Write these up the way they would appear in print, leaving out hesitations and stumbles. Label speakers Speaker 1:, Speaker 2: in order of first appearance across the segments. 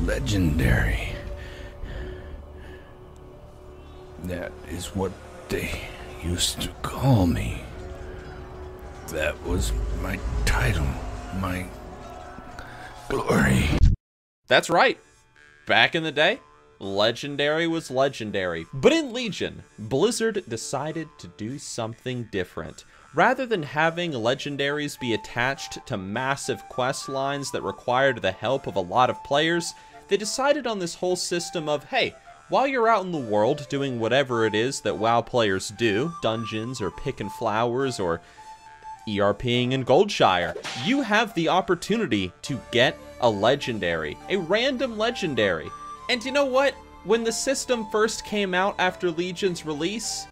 Speaker 1: legendary. That is what they used to call me. That was my title, my glory.
Speaker 2: That's right. Back in the day, legendary was legendary. But in Legion, Blizzard decided to do something different. Rather than having legendaries be attached to massive quest lines that required the help of a lot of players, they decided on this whole system of, hey, while you're out in the world doing whatever it is that WoW players do, dungeons or picking flowers or ERPing in Goldshire, you have the opportunity to get a legendary, a random legendary. And you know what? When the system first came out after Legion's release,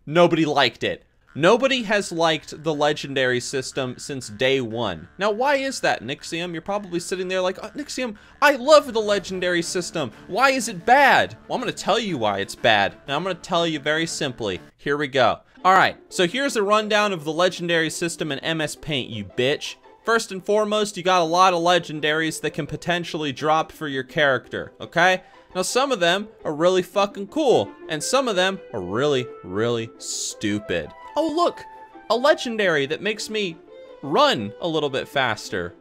Speaker 2: nobody liked it. Nobody has liked the legendary system since day one. Now, why is that, Nixxiom? You're probably sitting there like, oh, Nixxiom, I love the legendary system. Why is it bad? Well, I'm going to tell you why it's bad. And I'm going to tell you very simply. Here we go. All right, so here's a rundown of the legendary system in MS Paint, you bitch. First and foremost, you got a lot of legendaries that can potentially drop for your character, okay? Now, some of them are really fucking cool, and some of them are really, really stupid. Oh, look, a legendary that makes me run a little bit faster.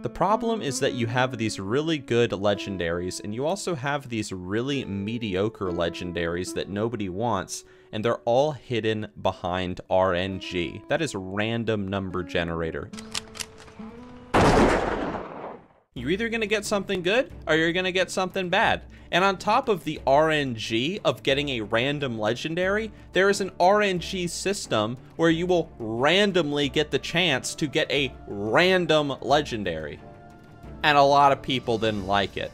Speaker 2: The problem is that you have these really good legendaries, and you also have these really mediocre legendaries that nobody wants, and they're all hidden behind RNG. That is random number generator. You're either gonna get something good, or you're gonna get something bad. And on top of the RNG of getting a random legendary, there is an RNG system where you will randomly get the chance to get a random legendary. And a lot of people didn't like it,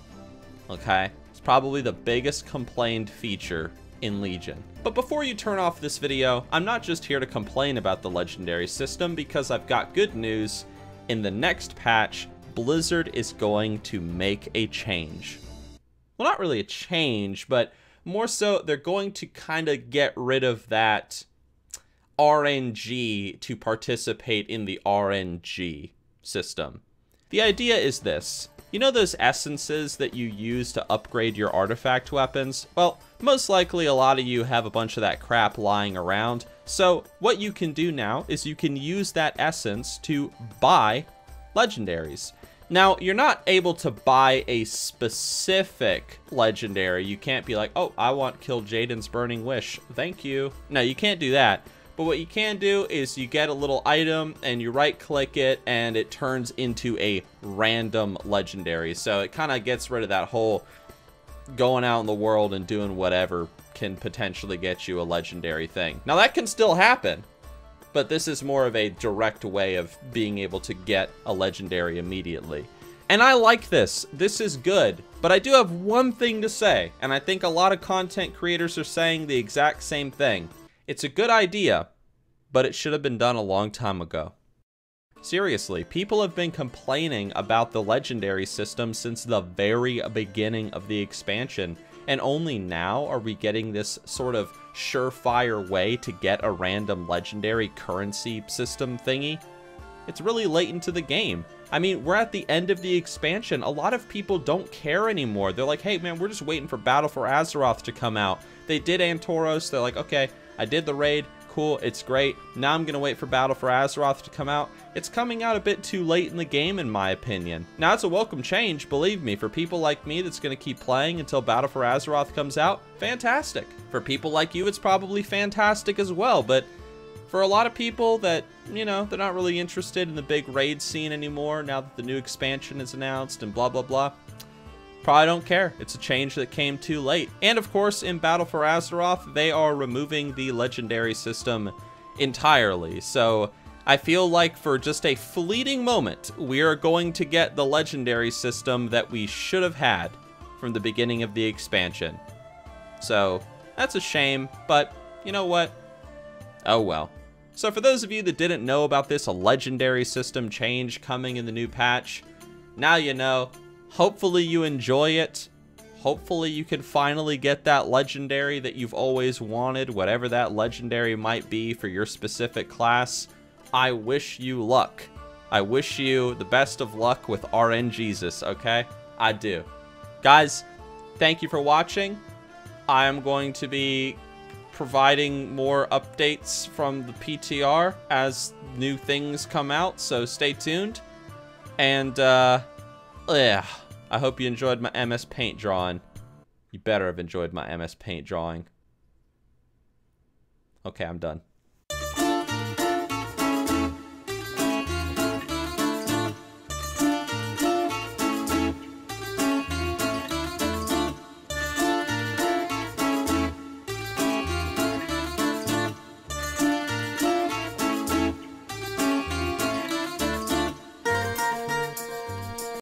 Speaker 2: okay? It's probably the biggest complained feature in Legion. But before you turn off this video, I'm not just here to complain about the legendary system, because I've got good news. In the next patch, Blizzard is going to make a change. Well, not really a change, but more so they're going to kind of get rid of that RNG to participate in the RNG system. The idea is this. You know those essences that you use to upgrade your artifact weapons? Well, most likely a lot of you have a bunch of that crap lying around. So what you can do now is you can use that essence to buy legendaries. Now, you're not able to buy a specific legendary. You can't be like, oh, I want Kill Jaden's Burning Wish. Thank you. No, you can't do that. But what you can do is you get a little item and you right click it and it turns into a random legendary. So it kind of gets rid of that whole going out in the world and doing whatever can potentially get you a legendary thing. Now that can still happen, but this is more of a direct way of being able to get a legendary immediately. And I like this. This is good. But I do have one thing to say, and I think a lot of content creators are saying the exact same thing. It's a good idea, but it should have been done a long time ago. Seriously, people have been complaining about the legendary system since the very beginning of the expansion, and only now are we getting this sort of surefire way to get a random legendary currency system thingy. It's really late into the game. I mean, we're at the end of the expansion. A lot of people don't care anymore. They're like, hey man, we're just waiting for Battle for Azeroth to come out. They did Antorus. They're like, okay, I did the raid. Cool, it's great. Now I'm gonna wait for Battle for Azeroth to come out. It's coming out a bit too late in the game, in my opinion. Now, it's a welcome change, believe me. For people like me that's gonna keep playing until Battle for Azeroth comes out, fantastic. For people like you, it's probably fantastic as well, but for a lot of people that, you know, they're not really interested in the big raid scene anymore now that the new expansion is announced and blah, blah, blah. Probably don't care. It's a change that came too late. And of course, in Battle for Azeroth, they are removing the legendary system entirely. So I feel like for just a fleeting moment, we are going to get the legendary system that we should have had from the beginning of the expansion. So that's a shame, but you know what? Oh well. So for those of you that didn't know about this legendary system change coming in the new patch, now you know. Hopefully you enjoy it. Hopefully you can finally get that legendary that you've always wanted, whatever that legendary might be for your specific class. I wish you luck. I wish you the best of luck with RNGesus, okay? I do. Guys, thank you for watching. I am going to be providing more updates from the PTR as new things come out, so stay tuned. And, yeah, I hope you enjoyed my MS Paint drawing. You better have enjoyed my MS Paint drawing. Okay, I'm done.